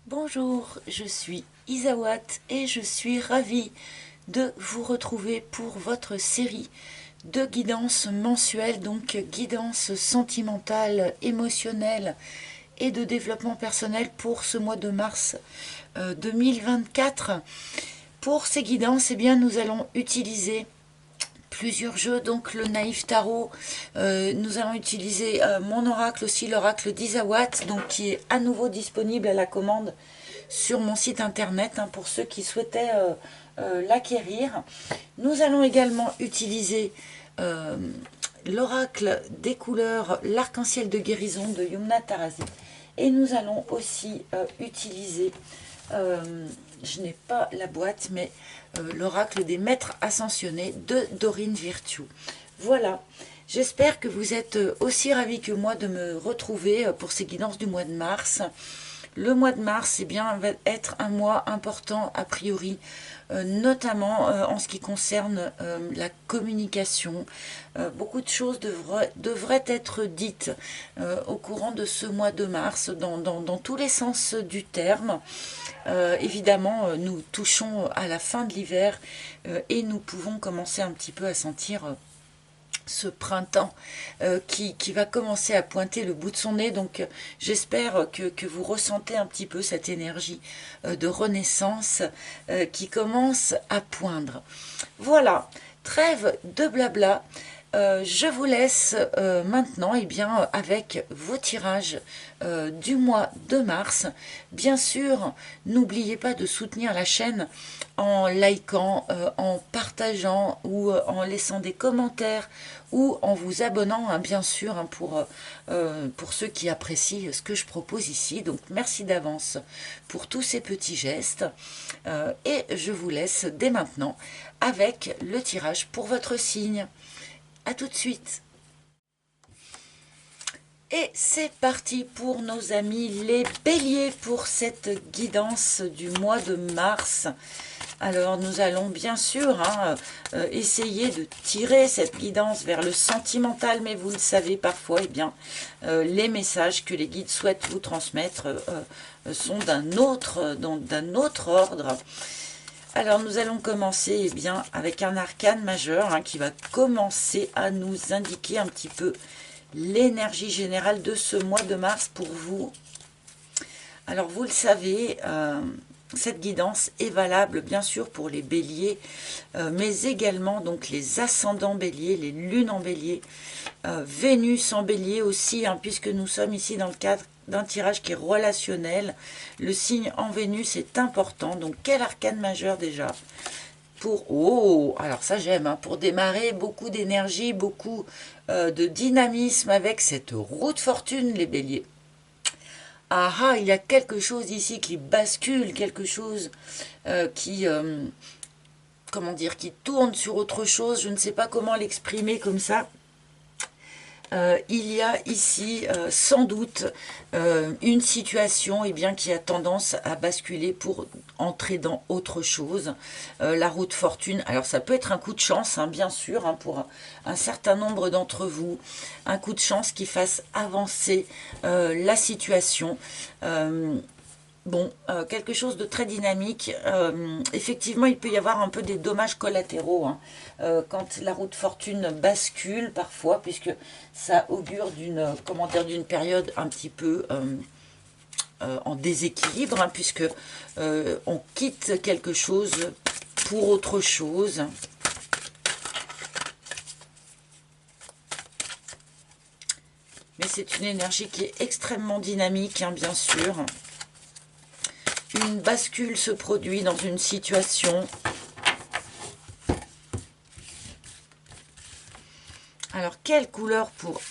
Bonjour, je suis Isawat et je suis ravie de vous retrouver pour votre série de guidance mensuelle, donc guidance sentimentale, émotionnelle et de développement personnel pour ce mois de mars 2024. Pour ces guidances, eh bien, nous allons utiliser plusieurs jeux, donc le Naïf Tarot, nous allons utiliser mon oracle aussi, l'oracle d'Isawat, donc qui est à nouveau disponible à la commande sur mon site internet pour ceux qui souhaitaient l'acquérir. Nous allons également utiliser l'oracle des couleurs, l'arc-en-ciel de guérison de Yumna Tarazi. Et nous allons aussi utiliser, je n'ai pas la boîte, mais l'oracle des maîtres ascensionnés de Dorine Virtue. Voilà, j'espère que vous êtes aussi ravis que moi de me retrouver pour ces guidances du mois de mars. Le mois de mars, eh bien, va être un mois important a priori, notamment en ce qui concerne la communication. Beaucoup de choses devraient être dites au courant de ce mois de mars, dans tous les sens du terme. Évidemment, nous touchons à la fin de l'hiver et nous pouvons commencer un petit peu à sentir ce printemps qui va commencer à pointer le bout de son nez. Donc j'espère que vous ressentez un petit peu cette énergie de renaissance qui commence à poindre. Voilà, trêve de blabla. Je vous laisse maintenant avec vos tirages du mois de mars. Bien sûr, n'oubliez pas de soutenir la chaîne en likant, en partageant ou en laissant des commentaires ou en vous abonnant, bien sûr, pour ceux qui apprécient ce que je propose ici. Donc merci d'avance pour tous ces petits gestes et je vous laisse dès maintenant avec le tirage pour votre signe. A tout de suite. Et c'est parti pour nos amis les béliers pour cette guidance du mois de mars. Alors nous allons bien sûr essayer de tirer cette guidance vers le sentimental, mais vous le savez parfois, les messages que les guides souhaitent vous transmettre sont d'un autre ordre. Alors nous allons commencer avec un arcane majeur qui va commencer à nous indiquer un petit peu l'énergie générale de ce mois de mars pour vous. Alors vous le savez, cette guidance est valable bien sûr pour les béliers, mais également donc les ascendants béliers, les lunes en bélier, Vénus en bélier aussi, puisque nous sommes ici dans le cadre d'un tirage qui est relationnel. Le signe en Vénus est important. Donc quel arcane majeur déjà alors ça j'aime, pour démarrer, beaucoup d'énergie, beaucoup de dynamisme avec cette roue de fortune, les béliers. Il y a quelque chose ici qui bascule, quelque chose qui tourne sur autre chose, je ne sais pas comment l'exprimer comme ça. Il y a ici sans doute une situation qui a tendance à basculer pour entrer dans autre chose. La roue de fortune, alors ça peut être un coup de chance, bien sûr, pour un certain nombre d'entre vous, un coup de chance qui fasse avancer la situation. Quelque chose de très dynamique. Effectivement, il peut y avoir un peu des dommages collatéraux quand la roue de fortune bascule parfois, puisque ça augure d'une période un petit peu en déséquilibre, puisque on quitte quelque chose pour autre chose. Mais c'est une énergie qui est extrêmement dynamique, bien sûr. Une bascule se produit dans une situation. Alors, quelle couleur pour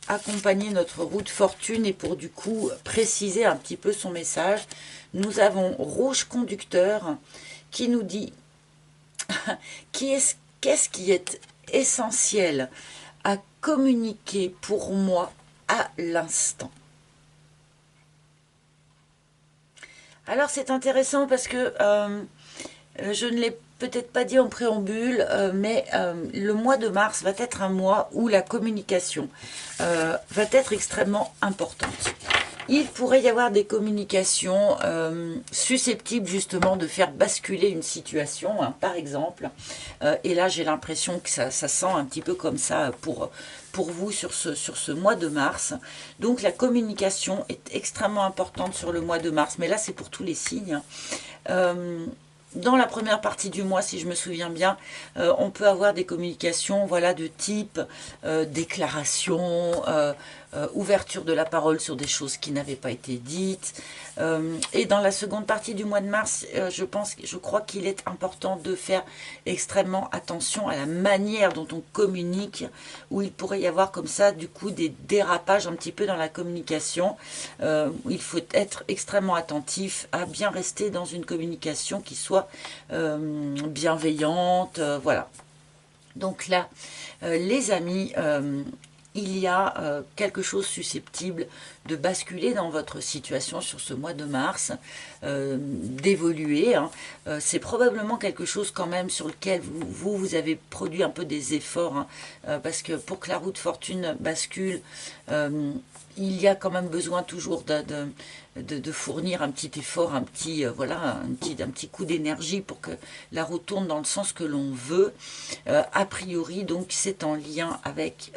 accompagner notre roue de fortune et pour du coup préciser un petit peu son message? Nous avons rouge conducteur qui nous dit qu'est-ce qui est essentiel à communiquer pour moi à l'instant. Alors c'est intéressant parce que je ne l'ai peut-être pas dit en préambule, mais le mois de mars va être un mois où la communication va être extrêmement importante. Il pourrait y avoir des communications susceptibles justement de faire basculer une situation, hein, par exemple. Et là, j'ai l'impression que ça sent un petit peu comme ça pour vous sur ce mois de mars. Donc la communication est extrêmement importante sur le mois de mars. Mais là, c'est pour tous les signes. Dans la première partie du mois, si je me souviens bien, on peut avoir des communications, voilà, de type déclaration, ouverture de la parole sur des choses qui n'avaient pas été dites. Et dans la seconde partie du mois de mars, je crois qu'il est important de faire extrêmement attention à la manière dont on communique, où il pourrait y avoir comme ça, du coup, des dérapages un petit peu dans la communication. Il faut être extrêmement attentif à bien rester dans une communication qui soit bienveillante, voilà. Donc là, les amis, il y a quelque chose susceptible de basculer dans votre situation sur ce mois de mars, d'évoluer. Hein. C'est probablement quelque chose quand même sur lequel vous avez produit un peu des efforts, hein, parce que pour que la roue de fortune bascule, il y a quand même besoin toujours de fournir un petit effort, voilà, un petit coup d'énergie pour que la roue tourne dans le sens que l'on veut. A priori, donc, c'est en lien avec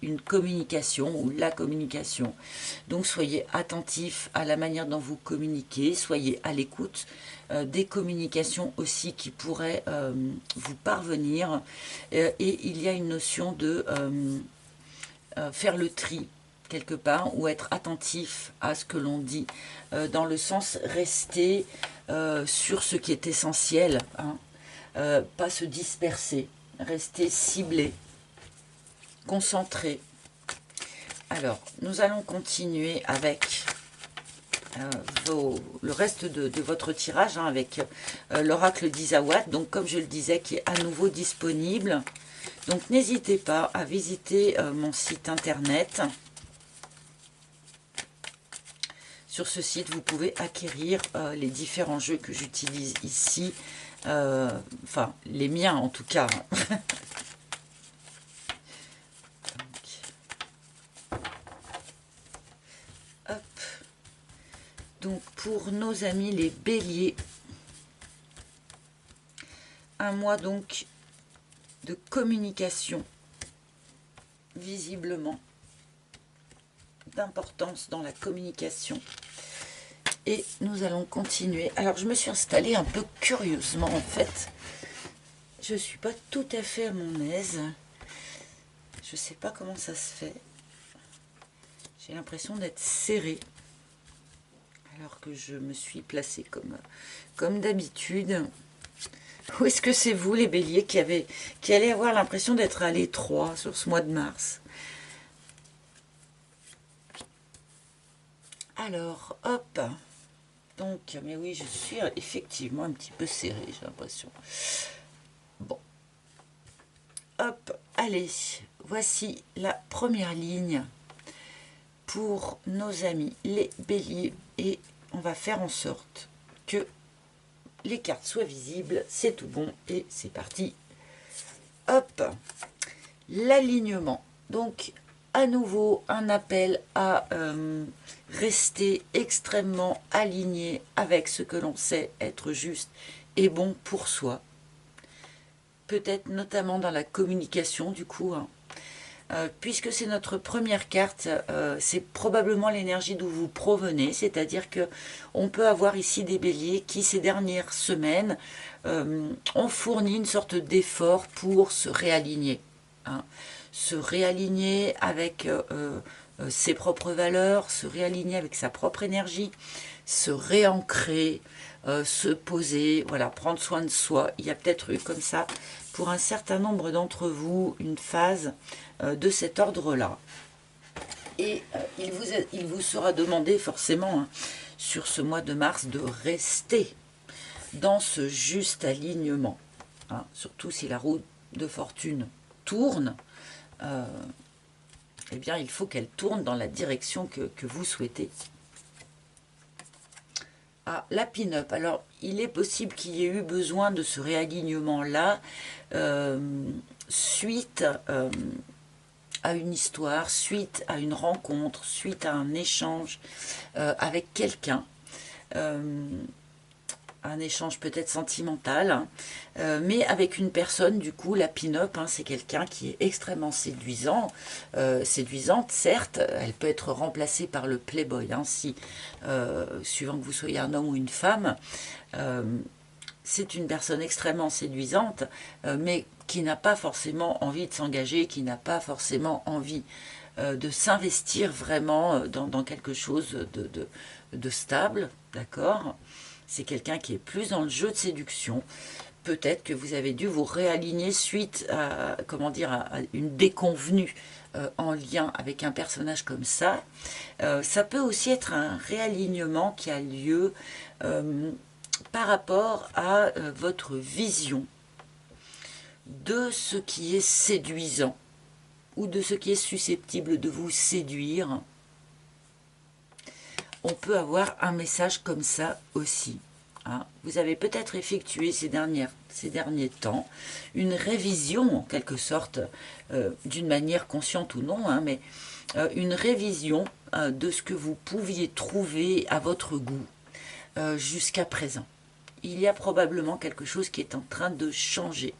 une communication ou la communication. Donc, soyez attentifs à la manière dont vous communiquez, soyez à l'écoute des communications aussi qui pourraient vous parvenir. Et il y a une notion de faire le tri quelque part, ou être attentif à ce que l'on dit, dans le sens rester sur ce qui est essentiel, hein, pas se disperser, rester ciblé, concentré. Alors, nous allons continuer avec le reste de votre tirage, hein, avec l'oracle d'Isawat, donc comme je le disais, qui est à nouveau disponible. Donc n'hésitez pas à visiter mon site internet. Sur ce site, vous pouvez acquérir les différents jeux que j'utilise ici. Enfin, les miens en tout cas. Hop. Donc, pour nos amis les béliers, un mois donc de communication, visiblement, d'importance dans la communication. Et nous allons continuer. Alors, je me suis installée un peu curieusement, en fait. Je ne suis pas tout à fait à mon aise. Je ne sais pas comment ça se fait. J'ai l'impression d'être serrée. Alors que je me suis placée comme d'habitude. Ou est-ce que c'est vous, les béliers, qui allez avoir l'impression d'être à l'étroit sur ce mois de mars? Alors, hop. Donc, mais oui, je suis effectivement un petit peu serrée, j'ai l'impression. Bon. Hop, allez. Voici la première ligne pour nos amis, les béliers. Et on va faire en sorte que les cartes soient visibles. C'est tout bon. Et c'est parti. Hop. L'alignement. Donc, à nouveau, un appel à rester extrêmement aligné avec ce que l'on sait être juste et bon pour soi. Peut-être notamment dans la communication, du coup. Hein. Puisque c'est notre première carte, c'est probablement l'énergie d'où vous provenez, c'est-à-dire que on peut avoir ici des béliers qui, ces dernières semaines, ont fourni une sorte d'effort pour se réaligner. Hein. Se réaligner avec ses propres valeurs, se réaligner avec sa propre énergie, se réancrer, se poser, voilà, prendre soin de soi. Il y a peut-être eu comme ça, pour un certain nombre d'entre vous, une phase de cet ordre-là. Et il vous sera demandé forcément, hein, sur ce mois de mars, de rester dans ce juste alignement. Hein, surtout si la roue de fortune tourne, eh bien, il faut qu'elle tourne dans la direction que vous souhaitez. Ah, la pin-up. Alors, il est possible qu'il y ait eu besoin de ce réalignement-là suite à une histoire, suite à une rencontre, suite à un échange avec quelqu'un. Un échange peut-être sentimental, hein, mais avec une personne, du coup, la pin-up, hein, c'est quelqu'un qui est extrêmement séduisant, séduisante, certes, elle peut être remplacée par le playboy, hein, si, suivant que vous soyez un homme ou une femme, c'est une personne extrêmement séduisante, mais qui n'a pas forcément envie de s'engager, qui n'a pas forcément envie de s'investir vraiment dans quelque chose de stable, d'accord ? C'est quelqu'un qui est plus dans le jeu de séduction. Peut-être que vous avez dû vous réaligner suite à, comment dire, à une déconvenue en lien avec un personnage comme ça. Ça peut aussi être un réalignement qui a lieu par rapport à votre vision de ce qui est séduisant ou de ce qui est susceptible de vous séduire. On peut avoir un message comme ça aussi. Hein. Vous avez peut-être effectué ces derniers temps une révision, en quelque sorte, d'une manière consciente ou non, hein, mais une révision de ce que vous pouviez trouver à votre goût jusqu'à présent. Il y a probablement quelque chose qui est en train de changer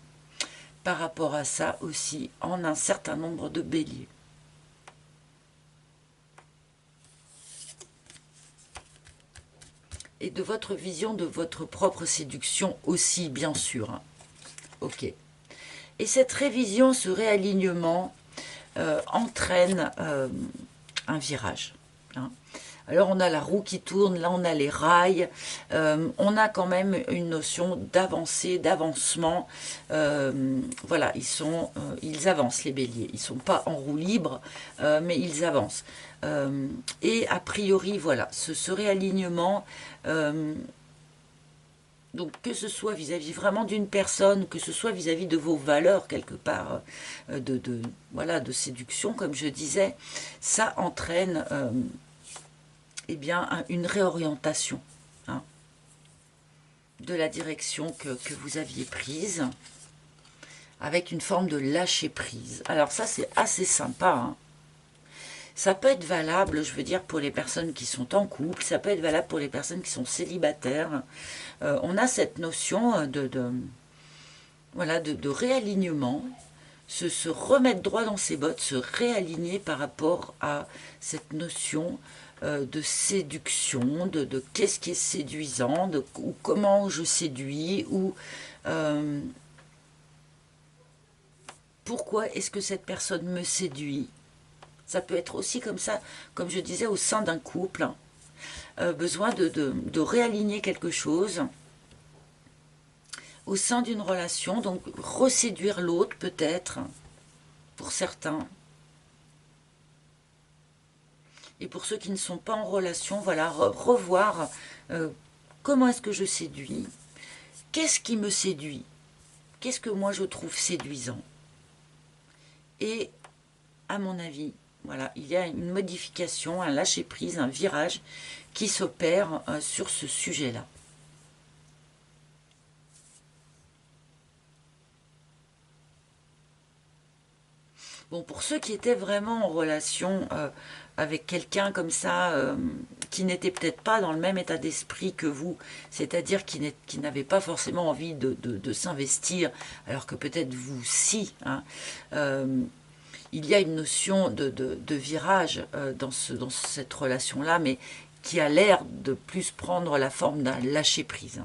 par rapport à ça aussi en un certain nombre de béliers. Et de votre vision de votre propre séduction aussi, bien sûr. Hein. Ok. Et cette révision, ce réalignement entraîne un virage. Hein. Alors on a la roue qui tourne, là on a les rails, on a quand même une notion d'avancée, d'avancement. Voilà, ils avancent les béliers, ils ne sont pas en roue libre, mais ils avancent. Et a priori, voilà, ce réalignement, donc que ce soit vis-à-vis vraiment d'une personne, que ce soit vis-à-vis de vos valeurs quelque part, voilà, de séduction, comme je disais, ça entraîne eh bien, une réorientation hein, de la direction que vous aviez prise, avec une forme de lâcher prise. Alors ça, c'est assez sympa. Hein. Ça peut être valable, je veux dire, pour les personnes qui sont en couple, ça peut être valable pour les personnes qui sont célibataires. On a cette notion voilà, de réalignement, se remettre droit dans ses bottes, se réaligner par rapport à cette notion de séduction, de qu'est-ce qui est séduisant, ou comment je séduis, ou pourquoi est-ce que cette personne me séduit. Ça peut être aussi comme ça, comme je disais, au sein d'un couple, besoin de réaligner quelque chose au sein d'une relation, donc reséduire l'autre peut-être, pour certains. Et pour ceux qui ne sont pas en relation, voilà, revoir comment est-ce que je séduis, qu'est-ce qui me séduit, qu'est-ce que moi je trouve séduisant. Et à mon avis, voilà, il y a une modification, un lâcher-prise, un virage qui s'opère sur ce sujet-là. Bon, pour ceux qui étaient vraiment en relation avec quelqu'un comme ça, qui n'était peut-être pas dans le même état d'esprit que vous, c'est-à-dire qui n'avait pas forcément envie de s'investir, alors que peut-être vous si, hein, il y a une notion de virage dans cette relation-là, mais qui a l'air de plus prendre la forme d'un lâcher-prise.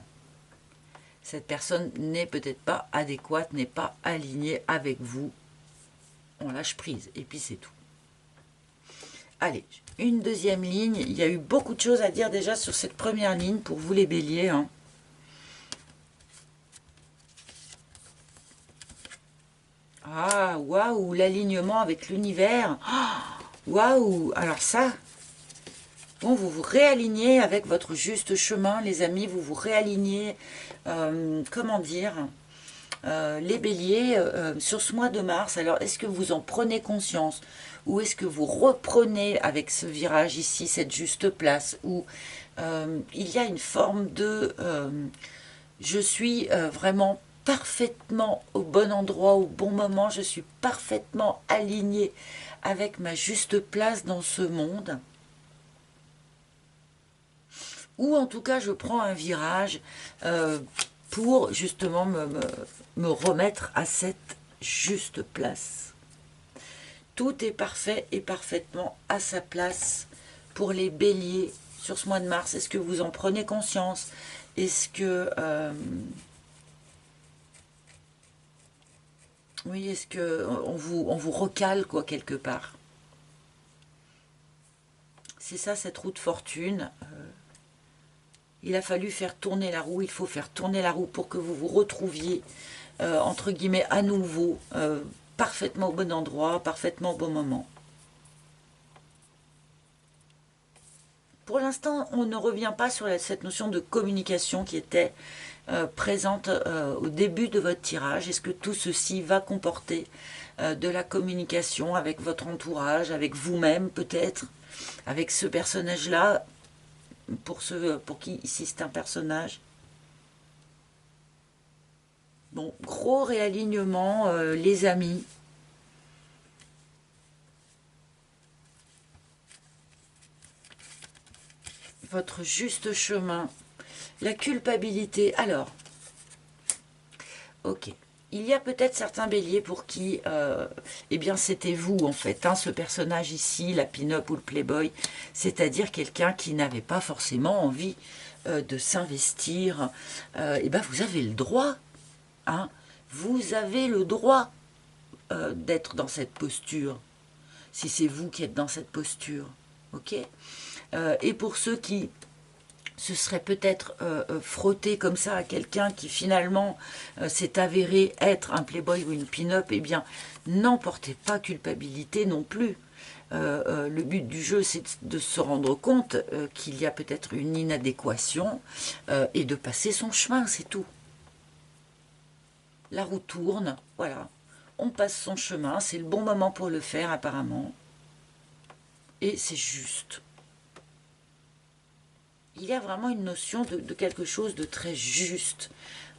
Cette personne n'est peut-être pas adéquate, n'est pas alignée avec vous. On lâche prise, et puis c'est tout. Allez, une deuxième ligne. Il y a eu beaucoup de choses à dire déjà sur cette première ligne pour vous les béliers. Hein. Ah, waouh, l'alignement avec l'univers. Waouh, alors ça, bon, vous vous réalignez avec votre juste chemin, les amis, vous vous réalignez, comment dire, les béliers, sur ce mois de mars. Alors, est-ce que vous en prenez conscience ou est-ce que vous reprenez avec ce virage ici, cette juste place où il y a une forme de je suis vraiment parfaitement au bon endroit, au bon moment, je suis parfaitement alignée avec ma juste place dans ce monde. Ou en tout cas, je prends un virage pour justement me remettre à cette juste place. Tout est parfait et parfaitement à sa place pour les béliers sur ce mois de mars. Est-ce que vous en prenez conscience? Est-ce que... oui, est-ce que on vous recale quoi quelque part? C'est ça cette roue de fortune. Il a fallu faire tourner la roue, il faut faire tourner la roue pour que vous vous retrouviez, entre guillemets, à nouveau, parfaitement au bon endroit, parfaitement au bon moment. Pour l'instant, on ne revient pas sur cette notion de communication qui était présente au début de votre tirage. Est-ce que tout ceci va comporter de la communication avec votre entourage, avec vous-même peut-être, avec ce personnage-là, pour qui ici c'est un personnage? Bon, gros réalignement, les amis. Votre juste chemin. La culpabilité. Alors, ok. Il y a peut-être certains béliers pour qui, eh bien, c'était vous, en fait, hein, ce personnage ici, la pin-up ou le playboy, c'est-à-dire quelqu'un qui n'avait pas forcément envie de s'investir. Eh bien, vous avez le droit, hein, vous avez le droit d'être dans cette posture, si c'est vous qui êtes dans cette posture, ok. Et pour ceux qui se seraient peut-être frottés comme ça à quelqu'un qui finalement s'est avéré être un playboy ou une pin-up, eh bien, n'en portez pas culpabilité non plus. Le but du jeu, c'est de se rendre compte qu'il y a peut-être une inadéquation et de passer son chemin, c'est tout. La roue tourne, voilà. On passe son chemin, c'est le bon moment pour le faire apparemment. Et c'est juste. Il y a vraiment une notion de quelque chose de très juste,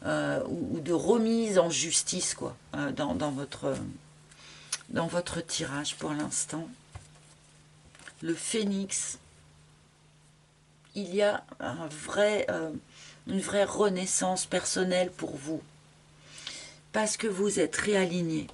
ou de remise en justice, quoi, dans votre tirage pour l'instant. Le phénix, il y a une vraie renaissance personnelle pour vous, parce que vous êtes réaligné.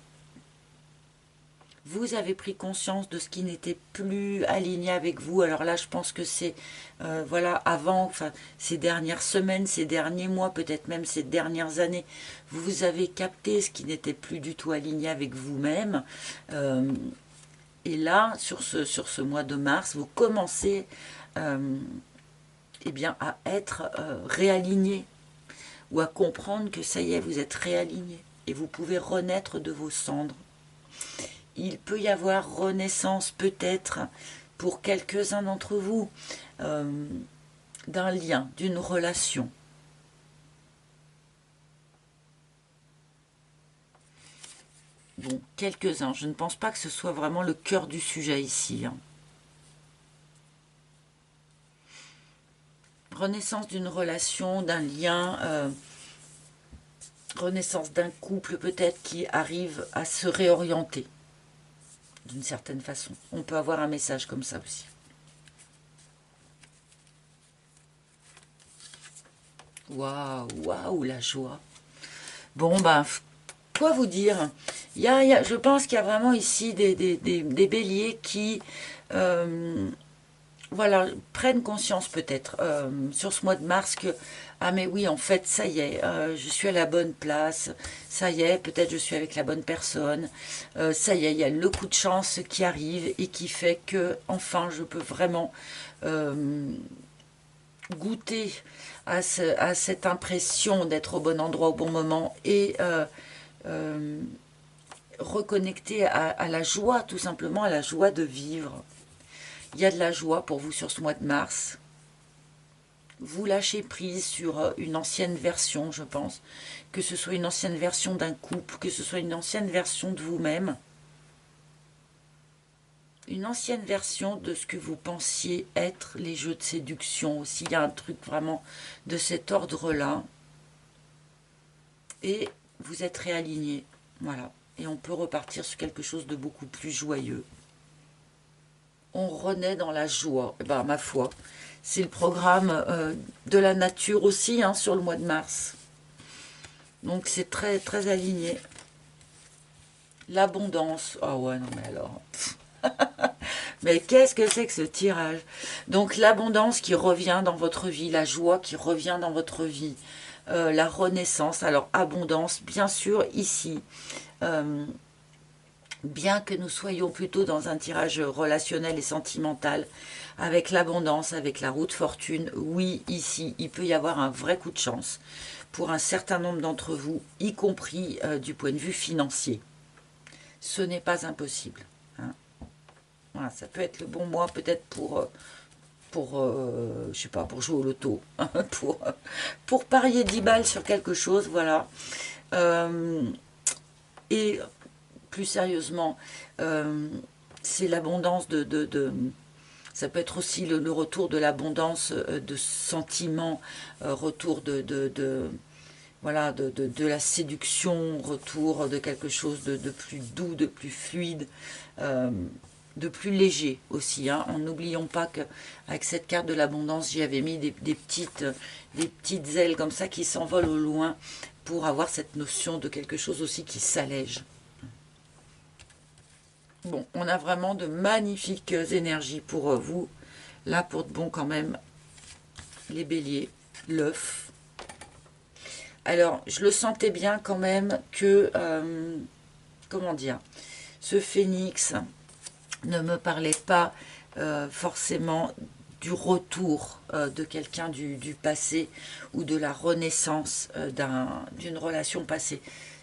Vous avez pris conscience de ce qui n'était plus aligné avec vous. Alors là, je pense que c'est, voilà, avant, enfin, ces dernières semaines, ces derniers mois, peut-être même ces dernières années, vous avez capté ce qui n'était plus du tout aligné avec vous-même. Et là, sur ce mois de mars, vous commencez eh bien, à être réaligné, ou à comprendre que ça y est, vous êtes réaligné. Et vous pouvez renaître de vos cendres. Il peut y avoir renaissance peut-être pour quelques-uns d'entre vous d'un lien, d'une relation. Bon, quelques-uns, je ne pense pas que ce soit vraiment le cœur du sujet ici. Hein. Renaissance d'une relation, d'un lien, renaissance d'un couple peut-être qui arrive à se réorienter. D'une certaine façon. On peut avoir un message comme ça aussi. Waouh, waouh, la joie. Bon, ben, quoi vous dire? Je pense qu'il y a vraiment ici des béliers qui, voilà, prennent conscience peut-être sur ce mois de mars que, ah mais oui, en fait, ça y est, je suis à la bonne place, ça y est, peut-être je suis avec la bonne personne, ça y est, il y a le coup de chance qui arrive et qui fait que, enfin, je peux vraiment goûter à cette impression d'être au bon endroit au bon moment et reconnecter à la joie, tout simplement, à la joie de vivre. Il y a de la joie pour vous sur ce mois de mars. Vous lâchez prise sur une ancienne version, je pense. Que ce soit une ancienne version d'un couple, que ce soit une ancienne version de vous-même. Une ancienne version de ce que vous pensiez être les jeux de séduction aussi. Il y a un truc vraiment de cet ordre-là. Et vous êtes réaligné. Voilà. Et on peut repartir sur quelque chose de beaucoup plus joyeux. On renaît dans la joie. Eh ben, ma foi, c'est le programme de la nature aussi, hein, sur le mois de mars. Donc c'est très, très aligné. L'abondance. Ah ouais, non mais alors... Mais qu'est-ce que c'est que ce tirage? Donc l'abondance qui revient dans votre vie, la joie qui revient dans votre vie, la renaissance. Alors abondance, bien sûr, ici, bien que nous soyons plutôt dans un tirage relationnel et sentimental, avec l'abondance, avec la roue de fortune, oui, ici, il peut y avoir un vrai coup de chance pour un certain nombre d'entre vous, y compris du point de vue financier. Ce n'est pas impossible. Hein. Voilà, ça peut être le bon mois peut-être je sais pas, pour jouer au loto, hein, pour parier 10 balles sur quelque chose, voilà. Et plus sérieusement, c'est l'abondance ça peut être aussi le retour de l'abondance de sentiments, retour voilà, de la séduction, retour de quelque chose de plus doux, de plus fluide, de plus léger aussi. Hein. N'oublions pas qu'avec cette carte de l'abondance, j'y avais mis des petites ailes comme ça qui s'envolent au loin pour avoir cette notion de quelque chose aussi qui s'allège. Bon, on a vraiment de magnifiques énergies pour vous. Là, pour de bon quand même, les béliers, l'œuf. Alors, je le sentais bien quand même que, comment dire, ce phénix ne me parlait pas forcément du retour de quelqu'un du passé ou de la renaissance d'une relation passée.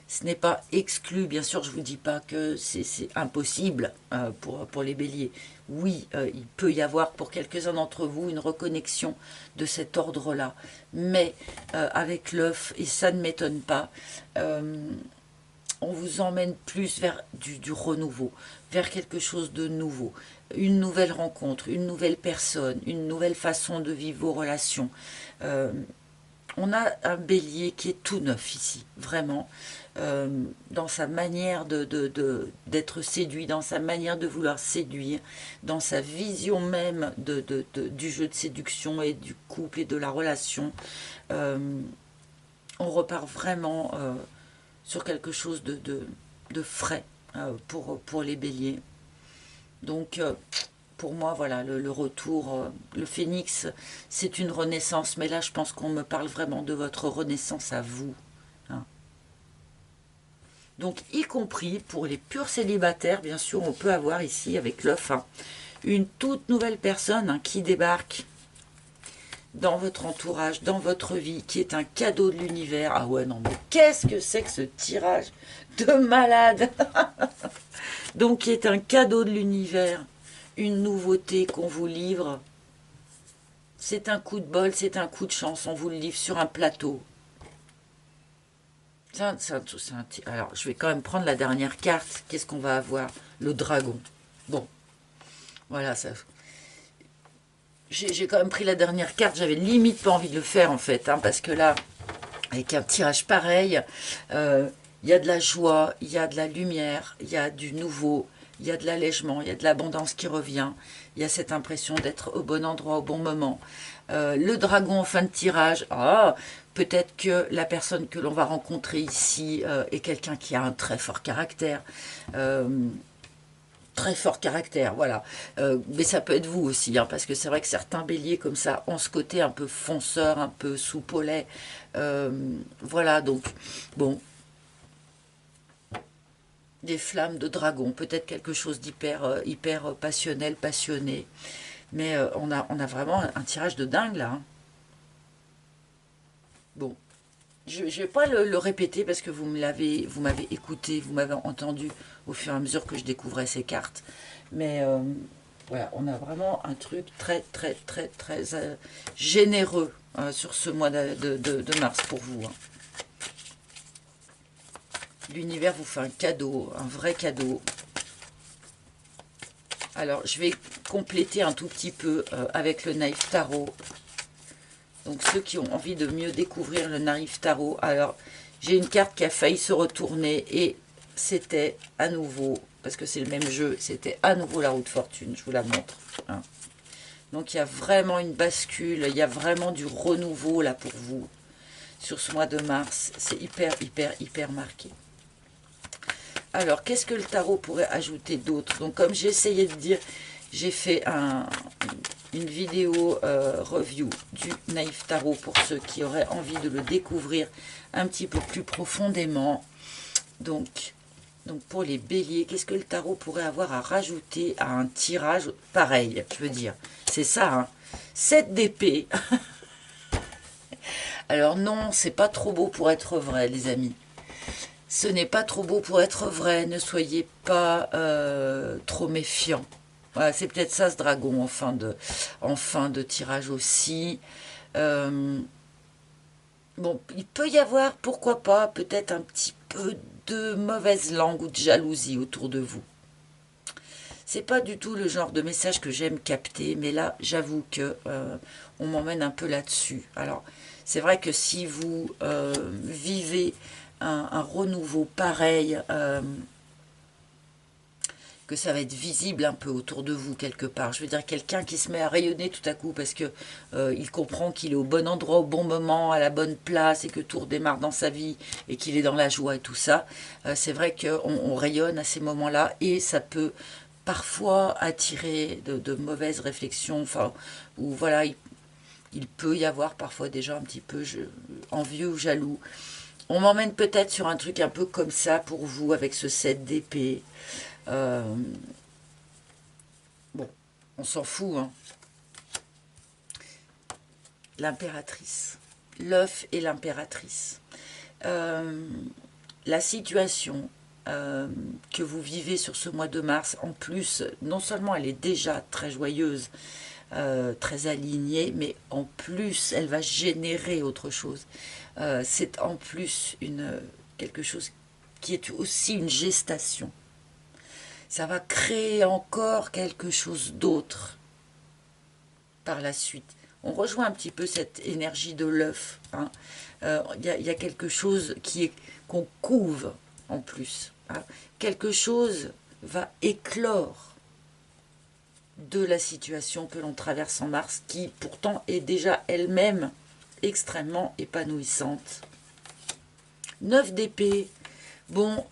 Ce n'est pas exclu, bien sûr, je ne vous dis pas que c'est impossible pour les béliers. Oui, il peut y avoir pour quelques-uns d'entre vous une reconnexion de cet ordre-là. Mais avec l'œuf, et ça ne m'étonne pas, on vous emmène plus vers du renouveau, vers quelque chose de nouveau. Une nouvelle rencontre, une nouvelle personne, une nouvelle façon de vivre vos relations. On a un bélier qui est tout neuf ici, vraiment. Dans sa manière d'être séduit, dans sa manière de vouloir séduire, dans sa vision même du jeu de séduction et du couple et de la relation. On repart vraiment sur quelque chose de frais pour les béliers. Donc, pour moi, voilà, le retour, le phénix, c'est une renaissance. Mais là, je pense qu'on me parle vraiment de votre renaissance à vous. Hein. Donc, y compris pour les purs célibataires, bien sûr, on peut avoir ici, avec l'œuf, hein, une toute nouvelle personne hein, qui débarque dans votre entourage, dans votre vie, qui est un cadeau de l'univers. Ah ouais, non, mais qu'est-ce que c'est que ce tirage de malade? Donc, qui est un cadeau de l'univers, une nouveauté qu'on vous livre. C'est un coup de bol, c'est un coup de chance, on vous le livre sur un plateau. Alors, je vais quand même prendre la dernière carte. Qu'est-ce qu'on va avoir? Le dragon. Bon, voilà, ça... J'ai quand même pris la dernière carte, j'avais limite pas envie de le faire en fait, hein, parce que là, avec un tirage pareil, il y a de la joie, il y a de la lumière, il y a du nouveau, il y a de l'allègement, il y a de l'abondance qui revient, il y a cette impression d'être au bon endroit au bon moment. Le dragon en fin de tirage, peut-être que la personne que l'on va rencontrer ici est quelqu'un qui a un très fort caractère, voilà. Mais ça peut être vous aussi, hein, parce que c'est vrai que certains béliers comme ça ont ce côté un peu fonceur, un peu soupe au lait. Voilà, donc, bon. Des flammes de dragon, peut-être quelque chose hyper passionnel, passionné. Mais on a vraiment un tirage de dingue, là. Hein. Bon. Je ne vais pas le répéter parce que vous m'avez écouté, vous m'avez entendu au fur et à mesure que je découvrais ces cartes. Mais voilà, on a vraiment un truc très généreux sur ce mois de mars pour vous. Hein. L'univers vous fait un cadeau, un vrai cadeau. Alors, je vais compléter un tout petit peu avec le Naïf Tarot. Donc, ceux qui ont envie de mieux découvrir le Naïf Tarot, alors, J'ai une carte qui a failli se retourner et c'était à nouveau, parce que c'est le même jeu, c'était à nouveau la roue de fortune, je vous la montre. Hein. Donc il y a vraiment une bascule, il y a vraiment du renouveau là pour vous. Sur ce mois de mars, c'est hyper, hyper, hyper marqué. Alors, qu'est-ce que le tarot pourrait ajouter d'autre? Donc, comme j'ai essayé de dire, j'ai fait une vidéo review du Naïf Tarot pour ceux qui auraient envie de le découvrir un petit peu plus profondément. Donc pour les béliers, qu'est-ce que le tarot pourrait avoir à rajouter à un tirage pareil? Je veux dire, c'est ça, hein, 7 d'épée. Alors non, c'est pas trop beau pour être vrai, les amis. Ce n'est pas trop beau pour être vrai, ne soyez pas trop méfiants. Voilà, c'est peut-être ça ce dragon en fin de tirage aussi. Bon, il peut y avoir, pourquoi pas, peut-être un petit peu de mauvaise langue ou de jalousie autour de vous. C'est pas du tout le genre de message que j'aime capter, mais là, j'avoue que on m'emmène un peu là-dessus. Alors, c'est vrai que si vous vivez un renouveau pareil, que ça va être visible un peu autour de vous quelque part. Je veux dire, quelqu'un qui se met à rayonner tout à coup parce que il comprend qu'il est au bon endroit, au bon moment, à la bonne place et que tout redémarre dans sa vie et qu'il est dans la joie et tout ça. C'est vrai qu'on rayonne à ces moments-là et ça peut parfois attirer de mauvaises réflexions, enfin, ou voilà, il peut y avoir parfois des gens un petit peu envieux ou jaloux. On m'emmène peut-être sur un truc un peu comme ça pour vous avec ce 7 d'épée. Bon, on s'en fout, hein. L'impératrice. L'œuf et l'impératrice. La situation que vous vivez sur ce mois de mars, en plus, non seulement elle est déjà très joyeuse, très alignée, mais en plus, elle va générer autre chose. C'est en plus quelque chose qui est aussi une gestation. Ça va créer encore quelque chose d'autre par la suite. On rejoint un petit peu cette énergie de l'œuf. Hein. Y a quelque chose qu'on couve en plus. Hein. Quelque chose va éclore de la situation que l'on traverse en mars, qui pourtant est déjà elle-même extrêmement épanouissante. 9 d'épée. Bon,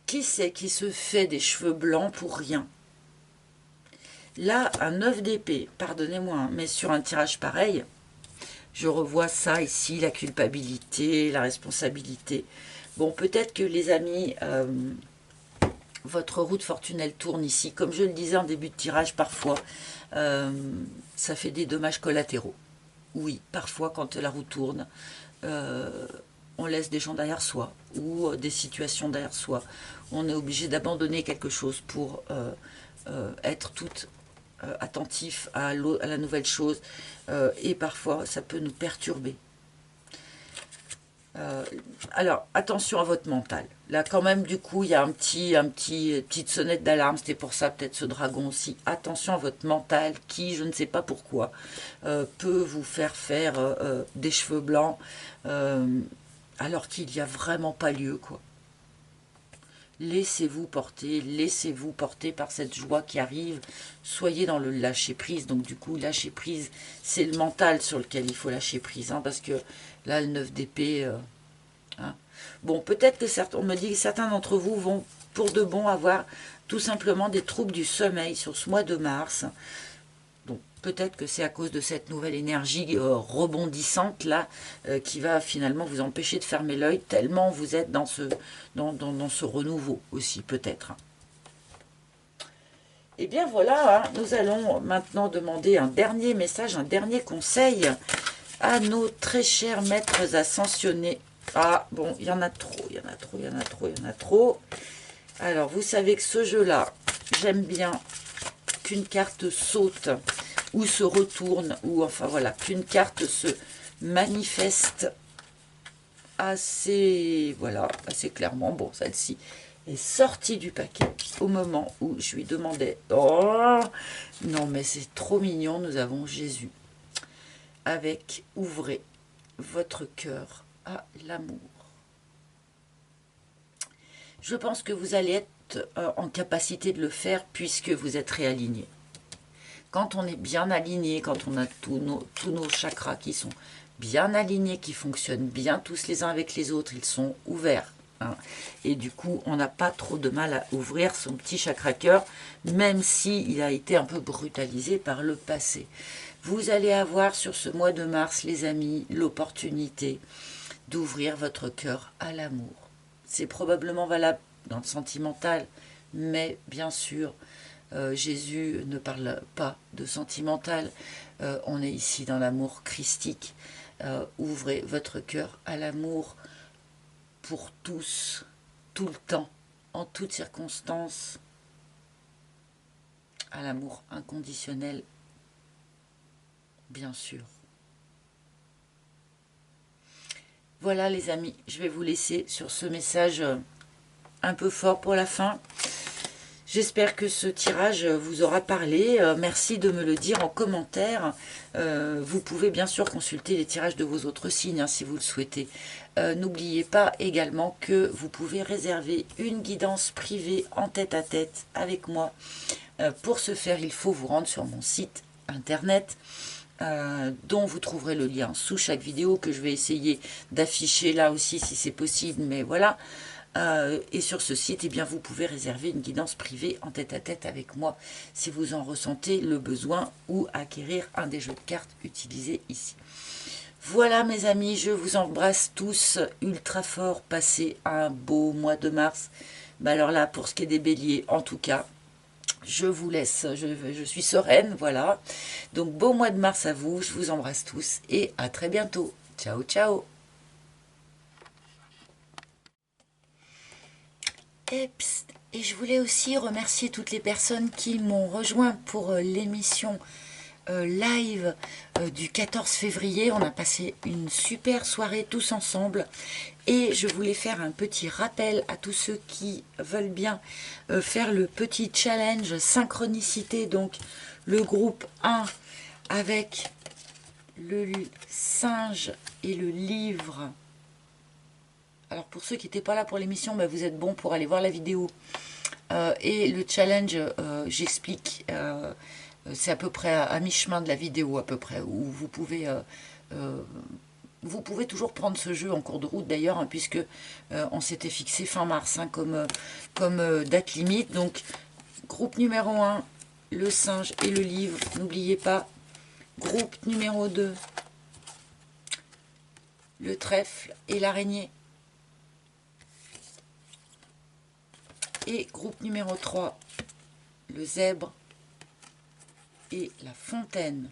qui c'est qui se fait des cheveux blancs pour rien? Là, un 9 d'épée, pardonnez-moi, hein, mais sur un tirage pareil, je revois ça ici, la culpabilité, la responsabilité. Bon, peut-être que les amis, votre roue de fortune, elle tourne ici. Comme je le disais en début de tirage, parfois, ça fait des dommages collatéraux. Oui, parfois, quand la roue tourne, on laisse des gens derrière soi ou des situations derrière soi. On est obligé d'abandonner quelque chose pour être toute attentif à la nouvelle chose et parfois ça peut nous perturber. Alors attention à votre mental. Là quand même du coup il y a petite sonnette d'alarme, c'était pour ça peut-être ce dragon aussi. Attention à votre mental qui, je ne sais pas pourquoi, peut vous faire des cheveux blancs alors qu'il n'y a vraiment pas lieu quoi. Laissez-vous porter par cette joie qui arrive. Soyez dans le lâcher-prise. Donc du coup, lâcher-prise, c'est le mental sur lequel il faut lâcher prise. Hein, parce que là, le 9 d'épée... hein. Bon, peut-être que on me dit que certains d'entre vous vont pour de bon avoir tout simplement des troubles du sommeil sur ce mois de mars. Donc peut-être que c'est à cause de cette nouvelle énergie rebondissante là qui va finalement vous empêcher de fermer l'œil tellement vous êtes dans ce renouveau aussi peut-être. Et bien voilà, hein, nous allons maintenant demander un dernier message, un dernier conseil à nos très chers maîtres ascensionnés. Ah bon, il y en a trop, il y en a trop, il y en a trop, il y en a trop. Alors vous savez que ce jeu-là, j'aime bien qu'une carte saute ou se retourne, ou enfin voilà, qu'une carte se manifeste assez clairement. Bon, celle-ci est sortie du paquet au moment où je lui demandais. Oh non, mais c'est trop mignon. Nous avons Jésus avec ouvrez votre cœur à l'amour. Je pense que vous allez être en capacité de le faire puisque vous êtes réaligné. Quand on est bien aligné, quand on a tous nos chakras qui sont bien alignés, qui fonctionnent bien tous les uns avec les autres, ils sont ouverts. Hein. Et du coup, on n'a pas trop de mal à ouvrir son petit chakra cœur, même s'il a été un peu brutalisé par le passé. Vous allez avoir sur ce mois de mars, les amis, l'opportunité d'ouvrir votre cœur à l'amour. C'est probablement valable dans le sentimental, mais bien sûr, Jésus ne parle pas de sentimental. On est ici dans l'amour christique. Ouvrez votre cœur à l'amour pour tous, tout le temps, en toutes circonstances, à l'amour inconditionnel, bien sûr. Voilà les amis, je vais vous laisser sur ce message un peu fort pour la fin. J'espère que ce tirage vous aura parlé. Merci de me le dire en commentaire. Vous pouvez bien sûr consulter les tirages de vos autres signes hein, si vous le souhaitez. N'oubliez pas également que vous pouvez réserver une guidance privée en tête-à-tête avec moi. Pour ce faire, il faut vous rendre sur mon site internet. Dont vous trouverez le lien sous chaque vidéo que je vais essayer d'afficher là aussi si c'est possible, mais voilà. Et sur ce site, eh bien, vous pouvez réserver une guidance privée en tête-à-tête avec moi si vous en ressentez le besoin ou acquérir un des jeux de cartes utilisés ici. Voilà mes amis, je vous embrasse tous ultra fort, passez un beau mois de mars. Alors là, pour ce qui est des béliers, en tout cas, je vous laisse, je suis sereine, voilà. Donc beau mois de mars à vous, je vous embrasse tous et à très bientôt. Ciao, ciao. Et je voulais aussi remercier toutes les personnes qui m'ont rejoint pour l'émission live du 14 février. On a passé une super soirée tous ensemble. Et je voulais faire un petit rappel à tous ceux qui veulent bien faire le petit challenge synchronicité. Donc le groupe 1 avec le singe et le livre. Alors pour ceux qui n'étaient pas là pour l'émission, bah, vous êtes bons pour aller voir la vidéo. Et le challenge, j'explique, c'est à peu près à mi-chemin de la vidéo à peu près, où vous pouvez toujours prendre ce jeu en cours de route d'ailleurs, hein, puisque on s'était fixé fin mars hein, comme date limite. Donc groupe numéro 1, le singe et le livre, n'oubliez pas. Groupe numéro 2, le trèfle et l'araignée. Et groupe numéro 3, le zèbre et la fontaine.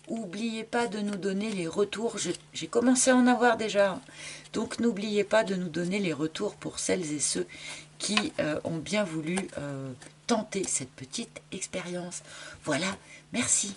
N'oubliez pas de nous donner les retours. J'ai commencé à en avoir déjà. Donc n'oubliez pas de nous donner les retours pour celles et ceux qui ont bien voulu tenter cette petite expérience. Voilà, merci.